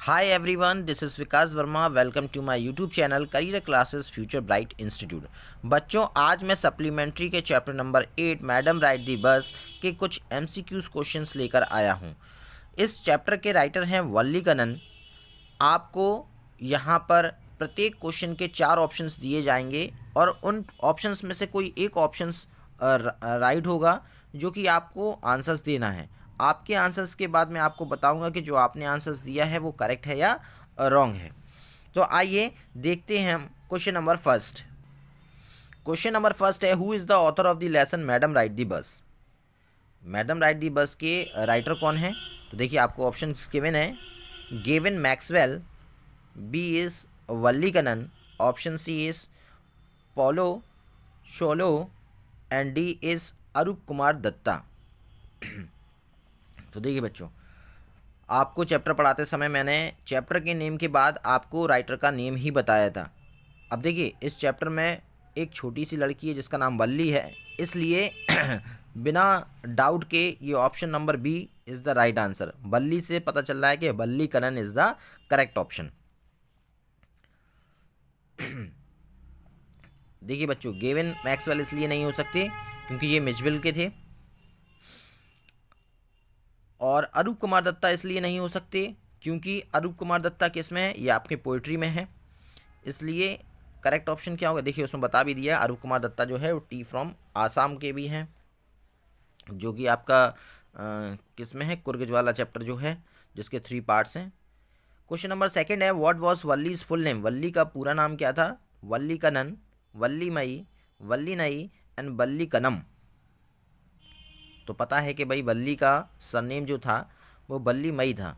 Hi everyone, this is Vikas Verma. Welcome to my YouTube channel career classes future bright institute. बच्चों, आज मैं supplementary के chapter number 8 madam ride the bus के कुछ MCQs questions लेकर आया हूं. इस चैप्टर के राइटर हैं वल्ली कनन. आपको यहाँ पर प्रत्येक क्वेश्चन के 4 ऑप्शंस दिए जाएंगे और उन ऑप्शंस में से कोई एक ऑप्शंस राइट होगा जो कि आपको आंसर्स देना है. आपके आंसर्स के बाद मैं आपको बताऊंगा कि जो आपने आंसर्स दिया है वो करेक्ट है या रॉन्ग है. तो आइए देखते हैं हम question number first. Question number first है, who is the author of the lesson madam ride the bus. Madam ride the bus के राइटर कौन है? तो देखिए आपको ऑप्शन गिवन है. Gavin Maxwell, B is Valli Kannan, option C is Paulo Sholo and D is Arup Kumar Dutta. तो देखिए बच्चों, आपको चैप्टर पढ़ाते समय मैंने चैप्टर के नेम के बाद आपको राइटर का नेम ही बताया था. अब देखिए इस चैप्टर में एक छोटी सी लड़की है जिसका नाम वल्ली है, इसलिए बिना डाउट के ये option number B is the right answer. Valli से पता चल रहा है कि Valli Kannan is the correct option. देखिए बच्चों, गेविन मैक्सवेल इसलिए नहीं हो सकते क्योंकि ये मिचविल के थे, और अरूप कुमार दत्ता इसलिए नहीं हो सकते क्योंकि अरूप कुमार दत्ता किस में है? ये आपके पोइट्री में है. इसलिए करेक्ट ऑप्शन क्या होगा? देखिए उसमें बता भी दिया, अरूप कुमार दत्ता जो है वो टी फ्रॉम आसाम के भी हैं, जो कि आपका किस में है? कुर्गज वाला चैप्टर जो है, जिसके 3 पार्ट्स हैं. क्वेश्चन नंबर सेकंड है, व्हाट वाज वल्लीज फुल नेम. वल्ली का पूरा नाम क्या था? वल्ली कनन, वल्ली मई, वल्ली नई एंड वल्ली कनम. तो पता है कि भाई वल्ली का सरनेम जो था वो वल्ली मई था.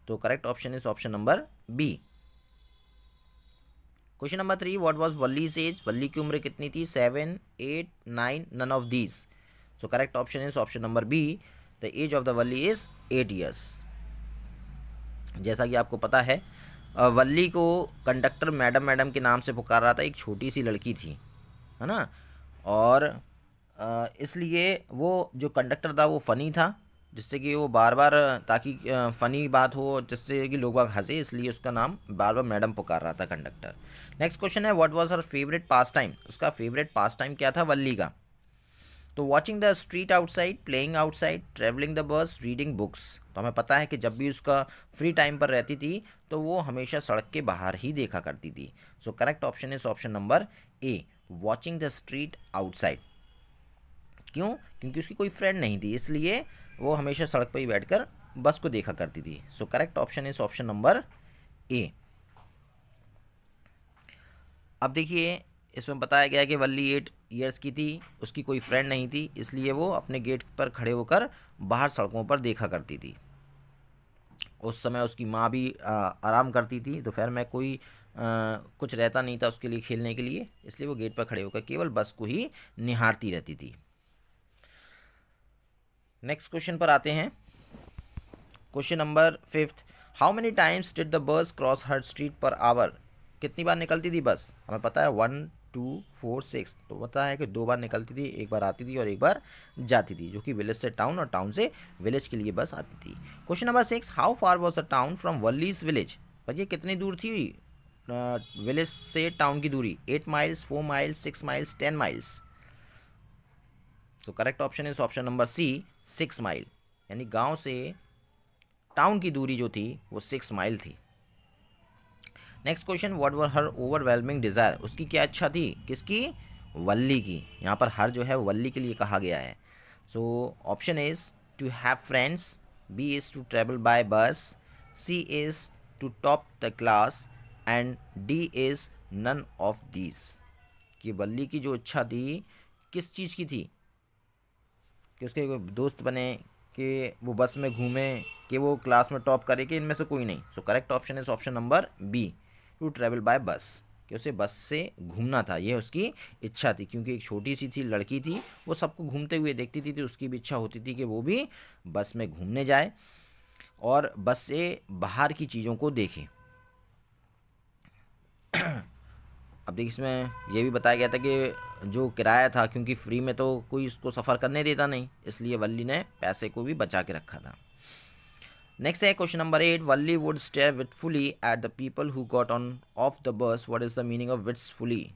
तो correct option is option number B. Question number 3, what was Valli's age. Valli की उम्र कितनी थी? 7, 8, 9, none of these. So correct option is option number B. The age of the Valli is 8 years. जैसा कि आपको पता है, वल्ली को कंडक्टर मैडम मैडम के नाम से पुकार रहा था. एक छोटी सी लड़की थी, है ना, और इसलिए वो जो कंडक्टर था वो फ़नी था, जिससे कि वो बार बार, ताकि फ़नी बात हो जिससे कि लोग बाग हंसे, इसलिए उसका नाम बार बार मैडम पुकार रहा था कंडक्टर. नेक्स्ट क्वेश्चन है, what was her favourite pass time. उसका फेवरेट पास टाइम क्या था वल्ली का? तो watching the street outside, playing outside, travelling the bus, reading books. तो हमें पता है कि जब भी उसका फ्री टाइम पर रहती थी तो वो हमेशा सड़क के बाहर ही देखा करती थी. So correct option is option number A, watching the street outside. क्यों? क्योंकि उसकी कोई फ्रेंड नहीं थी, इसलिए वो हमेशा सड़क पर ही बैठकर बस को देखा करती थी. So correct option is option number ए. अब देखिए इसमें बताया गया कि वल्ली 8 ईयर्स की थी, उसकी कोई फ्रेंड नहीं थी, इसलिए वो अपने गेट पर खड़े होकर बाहर सड़कों पर देखा करती थी. उस समय उसकी माँ भी आराम करती थी, दोपहर में कोई कुछ रहता नहीं था उसके लिए खेलने के लिए, इसलिए वो गेट पर खड़े होकर केवल बस को ही निहारती रहती थी. नेक्स्ट क्वेश्चन पर आते हैं. Question number 5, how many times did the bus cross her street per hour. कितनी बार निकलती थी बस? हमें पता है 1, 2, 4, 6. तो पता है कि 2 बार निकलती थी, एक बार आती थी और एक बार जाती थी, जो कि विलेज से टाउन और टाउन से विलेज के लिए बस आती थी. Question number 6, how far was the town from Valli's village. भैया कितनी दूर थी विलेज से टाउन की दूरी? 8 miles, 4 miles, 6 miles, 10 miles. So correct option is option number C, 6 mile. यानी गांव से टाउन की दूरी जो थी वो 6 माइल थी. Next question, what were her overwhelming desire. उसकी क्या इच्छा थी? किसकी? वल्ली की. यहाँ पर हर जो है वल्ली के लिए कहा गया है. So option is to have friends, B is to travel by bus, C is to top the class and D is none of these. कि वल्ली की जो इच्छा थी किस चीज़ की थी? कि उसके कोई दोस्त बने, कि वो बस में घूमे, कि वो क्लास में टॉप करे, कि इनमें से कोई नहीं. So correct option is option number B, to travel by bus. कि उसे बस से घूमना था, ये उसकी इच्छा थी, क्योंकि एक छोटी सी थी, लड़की थी, वो सबको घूमते हुए देखती थी, तो उसकी भी इच्छा होती थी कि वो भी बस में घूमने जाए और बस से बाहर की चीज़ों को देखे. अब देखिए इसमें यह भी बताया गया था कि जो किराया था, क्योंकि फ्री में तो कोई उसको सफ़र करने देता नहीं, इसलिए वल्ली ने पैसे को भी बचा के रखा था. नेक्स्ट है question number 8, Valli would stare wistfully at the people who got on off the bus, what is the meaning of wistfully?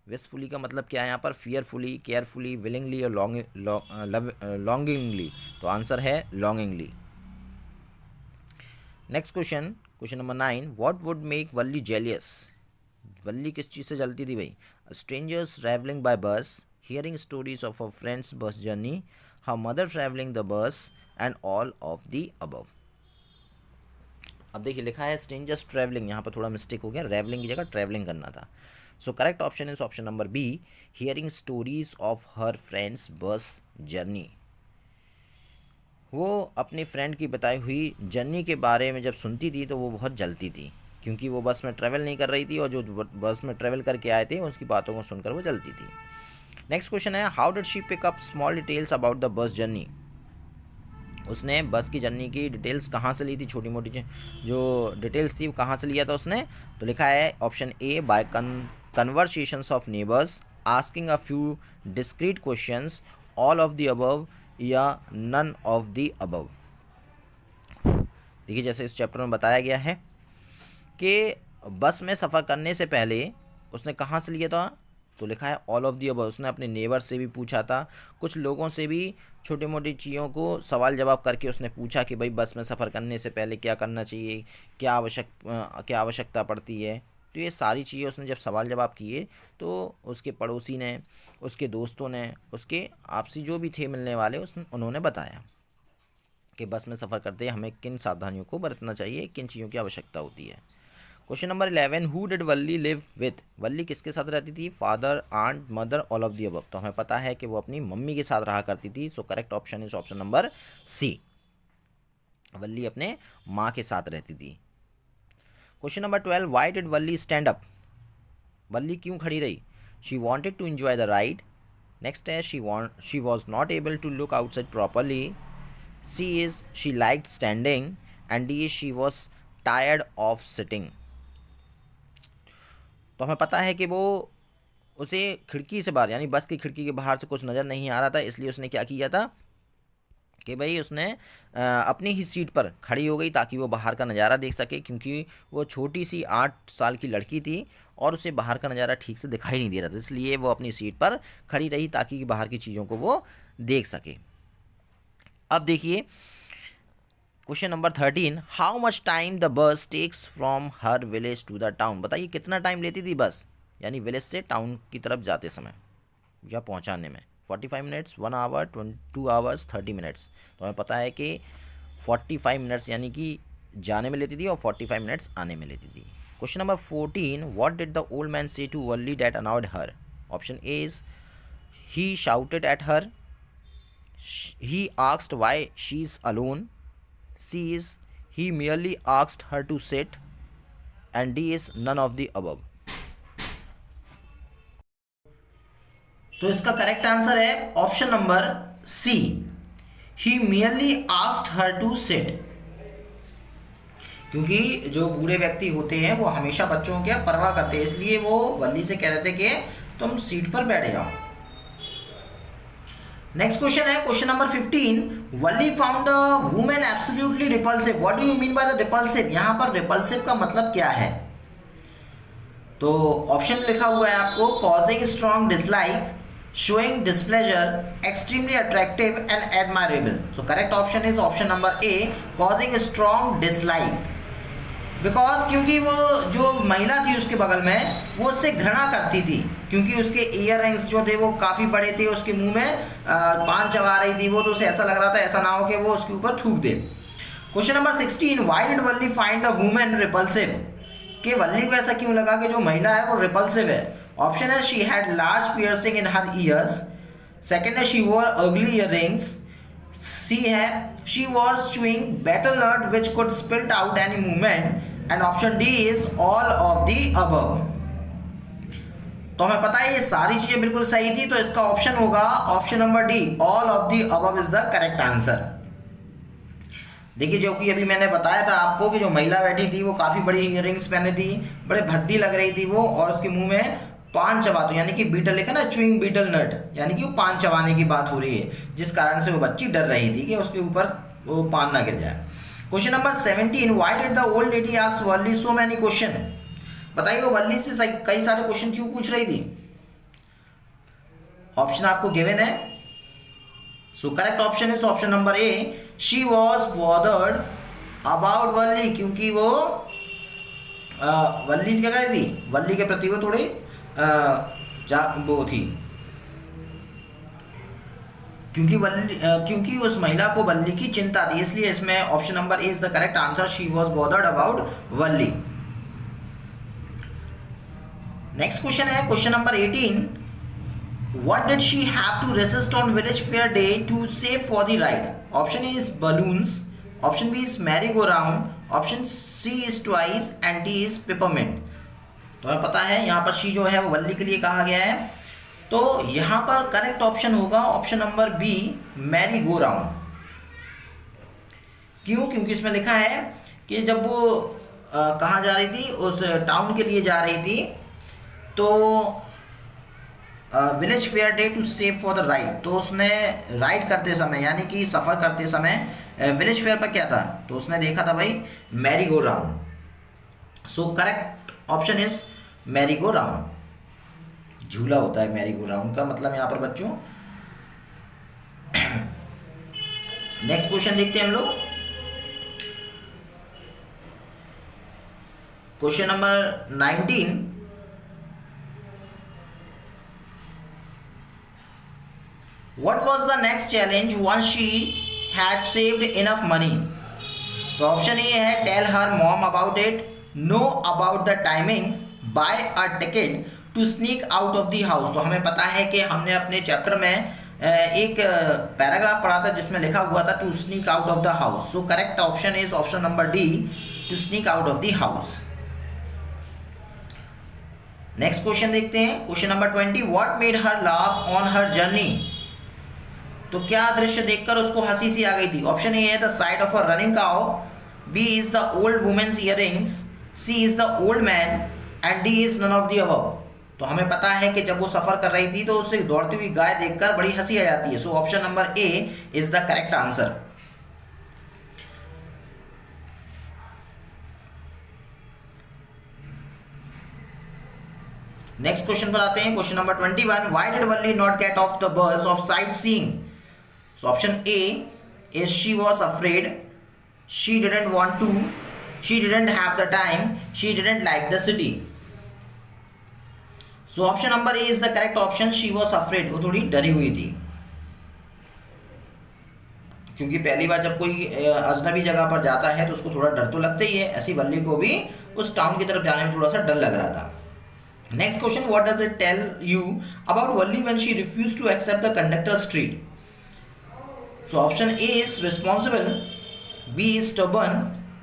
Wistfully का मतलब क्या है यहाँ पर? फियरफुली, केयरफुली, विलिंगली और लॉन्गिंगली। तो आंसर है longingly. Next question, question number 9, what would make Valli jealous? Valli किस चीज़ से जलती थी भाई? Strangers travelling by bus, hearing stories of a friends bus journey, her mother travelling the bus and all of the above. अब देखिए लिखा है स्ट्रेंजर्स ट्रैवलिंग, यहाँ पर थोड़ा मिस्टेक हो गया, ट्रैवलिंग की जगह ट्रैवलिंग करना था। So correct option is option number B, hearing stories of her friends bus journey. वो अपनी फ्रेंड की बताई हुई जर्नी के बारे में जब सुनती थी तो वो बहुत जलती थी, क्योंकि वो बस में ट्रैवल नहीं कर रही थी और जो बस में ट्रैवल करके आए थे उसकी बातों को सुनकर वो जलती थी। नेक्स्ट क्वेश्चन है, how did she pick up small details about the bus journey? उसने बस की जर्नी की डिटेल्स कहाँ से ली थी? छोटी मोटी जो डिटेल्स थी वो कहाँ से लिया था उसने? तो लिखा है option A, by conversations of neighbours, asking a few discreet questions, all of the above या नन ऑफ द अबव। देखिए जैसे इस चैप्टर में बताया गया है कि बस में सफ़र करने से पहले उसने कहाँ से लिया था? तो लिखा है ऑल ऑफ दी अबव। उसने अपने नेबर से भी पूछा था, कुछ लोगों से भी छोटी मोटी चीज़ों को सवाल जवाब करके उसने पूछा कि भाई बस में सफ़र करने से पहले क्या करना चाहिए, क्या आवश्यकता पड़ती है। तो ये सारी चीज़ें उसने जब सवाल जवाब किए तो उसके पड़ोसी ने, उसके दोस्तों ने, उसके आपसी जो भी थे मिलने वाले उन्होंने बताया कि बस में सफ़र करते हमें किन सावधानियों को बरतना चाहिए, किन चीज़ों की आवश्यकता होती है। Question number 11, who did Valli live with? Valli किसके साथ रहती थी? Father, aunt, mother, all of the above. तो हमें पता है कि वो अपनी मम्मी के साथ रहा करती थी। So correct option is option number C, Valli अपने माँ के साथ रहती थी। Question number 12, why did Valli stand up? Valli क्यों खड़ी रही? She wanted to enjoy the ride. Next है she was not able to look outside properly, C is she liked standing, and D is she was tired of sitting. तो हमें पता है कि वो उसे खिड़की से बाहर, यानी बस की खिड़की के बाहर से कुछ नज़र नहीं आ रहा था, इसलिए उसने क्या किया था कि भाई उसने अपनी ही सीट पर खड़ी हो गई ताकि वो बाहर का नज़ारा देख सके, क्योंकि वो छोटी सी 8 साल की लड़की थी और उसे बाहर का नज़ारा ठीक से दिखाई नहीं दे रहा था, इसलिए वो अपनी सीट पर खड़ी रही ताकि बाहर की चीज़ों को वो देख सके। अब देखिए question number 13, how much time the bus takes from her village to the town? बताइए कितना टाइम लेती थी बस, यानी विलेज से टाउन की तरफ जाते समय या पहुंचाने में? 45 मिनट्स, 1 आवर, 2 आवर्स, 30 मिनट्स। तो हमें पता है कि 45 मिनट्स यानी कि जाने में लेती थी और 45 मिनट्स आने में लेती थी। Question number 14, what did the old man say to Valli that annoyed her? Option A is he shouted at her, he asked why she's alone, C is he merely asked her to sit, and D is none of the above। तो इसका correct answer है option number C, he merely asked her to sit। क्योंकि जो बूढ़े व्यक्ति होते हैं वो हमेशा बच्चों की परवाह करते हैं, इसलिए वो वल्ली से कह रहे थे कि तुम सीट पर बैठ जाओ। नेक्स्ट क्वेश्चन है question number 15, Valli found the women absolutely repulsive, what do you mean by the repulsive? यहां पर रिपल्सिव का मतलब क्या है? तो ऑप्शन लिखा हुआ है आपको, causing strong dislike, showing displeasure, extremely attractive and admirable. So correct option is option number A, causing strong dislike. Because क्योंकि वो जो महिला थी उसके बगल में वो उससे घृणा करती थी, क्योंकि उसके ईयर रिंग्स जो थे वो काफ़ी बड़े थे, उसके मुंह में पान चबा रही थी वो, तो उसे ऐसा लग रहा था ऐसा ना हो कि वो उसके ऊपर थूक दे। Question number 16, why did Valli find the women repulsive? कि वल्ली को ऐसा क्यों लगा कि जो महिला है वो रिपल्सिव है? ऑप्शन है she had large piercing in her years, second है शी वोर अगली ईयर रिंग्स, सी है she was chewing betel nut which could spilt out any movement, and option D is all of the above। तो हमें पता है ये सारी चीजें बिल्कुल सही थी, तो इसका ऑप्शन होगा option number D, all of the above is the correct answer. देखिए जो कि अभी मैंने बताया था आपको कि जो महिला बैठी थी वो काफी बड़ी इयररिंग्स पहने थी, बड़े भद्दी लग रही थी वो, और उसके मुंह में पान चबाते, यानी कि बीटल लिखा ना, च्युइंग बीटल नट, यानी कि वो पान चबाने की बात हो रही है, जिस कारण से वो बच्ची डर रही थी कि उसके ऊपर वो पान ना गिर जाए। Question number 17, why did the old lady ask Valli so many question. बताइए वो वल्ली से कई सारे क्वेश्चन क्यों पूछ रही थी। ऑप्शन आपको गिवन है। So correct option is option number A, she was bothered about Valli, क्योंकि वो वल्ली से क्या कर रही थी, वल्ली के प्रति वो थोड़ी वो थी, क्योंकि उस महिला को वल्ली की चिंता थी, इसलिए इसमें option number A is the correct answer, she was bothered about Valli. Next question है question number 18, what did she have to resist on village fair day to save for the ride? Option A is balloons, option B is merry-go-round, option C is twice and D is peppermint। तो हमें पता है यहाँ पर she जो है वो वल्ली के लिए कहा गया है, तो यहाँ पर करेक्ट ऑप्शन होगा option number B, merry go round. क्यों? क्योंकि इसमें लिखा है कि जब वो कहाँ जा रही थी, उस टाउन के लिए जा रही थी, तो village fair day to save for the ride, तो उसने राइड करते समय यानी कि सफ़र करते समय विलेज फेयर पर क्या था, तो उसने देखा था भाई Mary go round. So correct option is Mary go round, झूला होता है मैरी गो राउंड का मतलब यहाँ पर बच्चों। नेक्स्ट क्वेश्चन देखते हैं हम लोग, question number 19, what was the next challenge once she had saved enough money? तो ऑप्शन ए है tell her mom about it, know about the timings, buy a ticket to sneak out of the house. तो हमें पता है कि हमने अपने chapter में एक पैराग्राफ पढ़ा था जिसमें लिखा हुआ था to sneak out of the house. So correct option is option number D, to sneak out of the house. Next question देखते हैं question number 20, what made her laugh on her journey? तो क्या दृश्य देखकर उसको हंसी सी आ गई थी? ऑप्शन ए है the sight of a running cow, B is the old women's earrings, C is the old man and D is none of the above. तो हमें पता है कि जब वो सफर कर रही थी तो उसे दौड़ती हुई गाय देखकर बड़ी हंसी आ जाती है। So option number A is the correct answer. Next question पर आते हैं question number 21, why did Valli not gate of the बस of sight seeing? So option A is she was afraid, she didn't want to, she didn't have the time, she didn't like the city. So option number A is the correct option, she was afraid, वो थोड़ी डरी हुई थी, क्योंकि पहली बार जब कोई अजनबी जगह पर जाता है तो उसको थोड़ा डर तो लगता ही है, ऐसी वल्ली को भी उस टाउन की तरफ जाने में थोड़ा सा डर लग रहा था। Next question, what does it tell you about Valli when she refused to accept the conductor's treat? So option A is responsible, B is stubborn,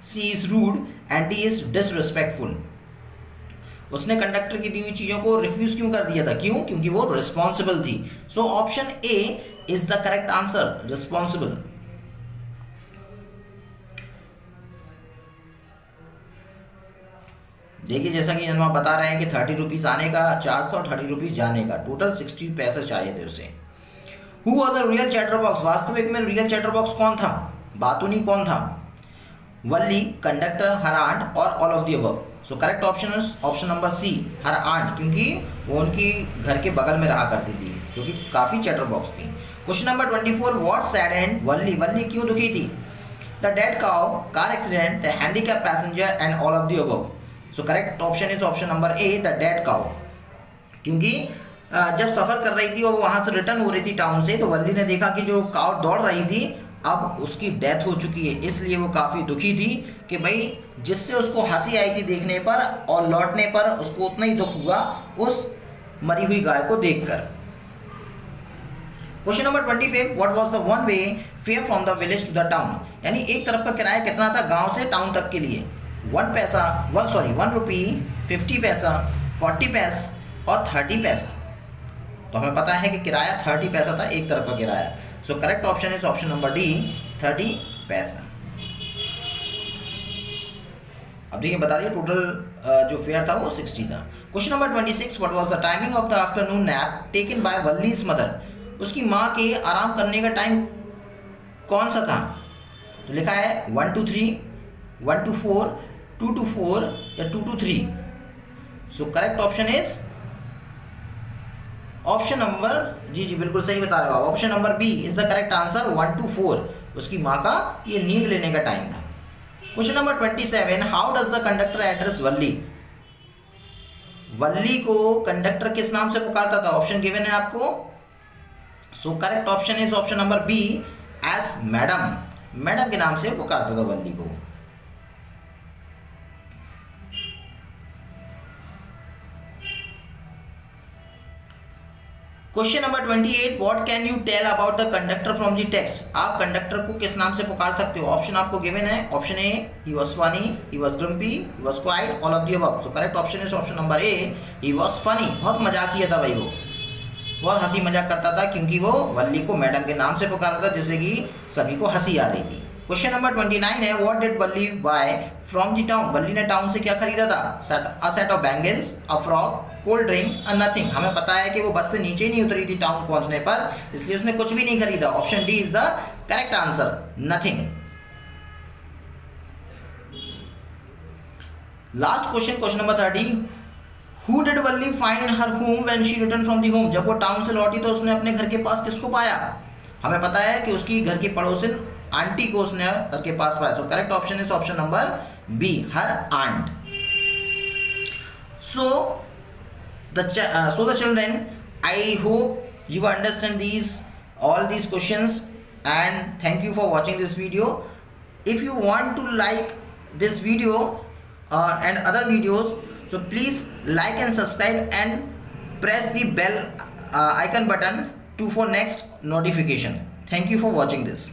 C is rude and D is disrespectful। उसने conductor की दी हुई चीज़ों को refuse क्यों कर दिया था? क्यों? क्योंकि वो रिस्पॉन्सिबल थी। So option A is the correct answer, responsible. देखिए जैसा कि हम बता रहे हैं कि 30 रुपीज़ आने का चार्ज था और 30 रुपीज़ जाने का, टोटल 60 पैसे चाहिए थे उसे। Who was a real chatterbox? वास्तविक में रियल चैटरबॉक्स कौन था? बातूनी कौन था? वल्ली, कंडक्टर, हर आंट और all of the above. So correct option is option number C, her aunt, क्योंकि वो उनकी घर के बगल में रहा करती थी, क्योंकि काफ़ी चैटरबॉक्स थी। क्वेश्चन नंबर 24, व्हाट सैडेंड वल्ली? वल्ली क्यों दुखी थी? The dead cow, car accident, the handicap passenger and all of the above. So correct option is option number A, the dead cow, क्योंकि जब सफ़र कर रही थी और वहाँ से रिटर्न हो रही थी टाउन से, तो वल्ली ने देखा कि जो काउ दौड़ रही थी अब उसकी डेथ हो चुकी है, इसलिए वो काफ़ी दुखी थी कि भाई जिससे उसको हंसी आई थी देखने पर और लौटने पर उसको उतना ही दुख हुआ उस मरी हुई गाय को देखकर। Question number 25, what was the one way fare from the village to the town? यानी एक तरफ का किराया कितना था गाँव से टाउन तक के लिए? 1 रुपी, 50 पैसा, 40 पैसा और 30 पैसा। तो हमें पता है कि किराया 30 पैसा था एक तरफ का किराया। सो correct option is option number D, 30 पैसा। अब देखिए बता दिए टोटल जो फेयर था वो 60 था। Question number 26, what was the timing of the afternoon nap taken by Valli's mother? उसकी माँ के आराम करने का टाइम कौन सा था? तो लिखा है 1 to 3, 1 to 4, 2 to 4 या 2 to 3। So correct option is option number, जी बिल्कुल सही बता रहे हो आप, option number B is the correct answer, 1 to 4। उसकी माँ का ये नींद लेने का टाइम था। Question number 27, how does the conductor address Valli? Valli को कंडक्टर किस नाम से पुकारता था? ऑप्शन गिवन है आपको। So correct option is option number B, as madam. Madam के नाम से पुकारता था वल्ली को। Question number 28, what can you tell about the conductor from the text? आप कंडक्टर को किस नाम से पुकार सकते हो? ऑप्शन आपको गिवन है। Option A, he was funny, he was grumpy, he was quiet, all of the above. तो correct option is option number A, he was funny. बहुत मजाक किया था भाई, वो बहुत हंसी मजाक करता था, क्योंकि वो वल्ली को मैडम के नाम से पुकारा था, जिससे कि सभी को हंसी आ रही थी। क्वेश्चन नंबर 29 है, what did Valli buy from the town? Valli ने टाउन से क्या खरीदा था? A set of bangles, a frock, cold drinks, और नथिंग। हमें पता है कि वो बस से नीचे नहीं उतरी थी टाउन पहुंचने पर, इसलिए उसने कुछ भी नहीं खरीदा। Option D is the correct answer, nothing. Last question, question number 30, who did Valli find in her home when she return from the home? जब वो टाउन से लौटी तो उसने अपने घर के पास किसको पाया? हमें पता है कि उसकी घर की पड़ोसिन आंटी को उसने घर के पास पाया। So correct option is option number B, her aunt. So the children, I hope you understand all these questions, and thank you for watching this video. If you want to like this video and other videos, so please like and subscribe and press the bell icon button for next notification. Thank you for watching this.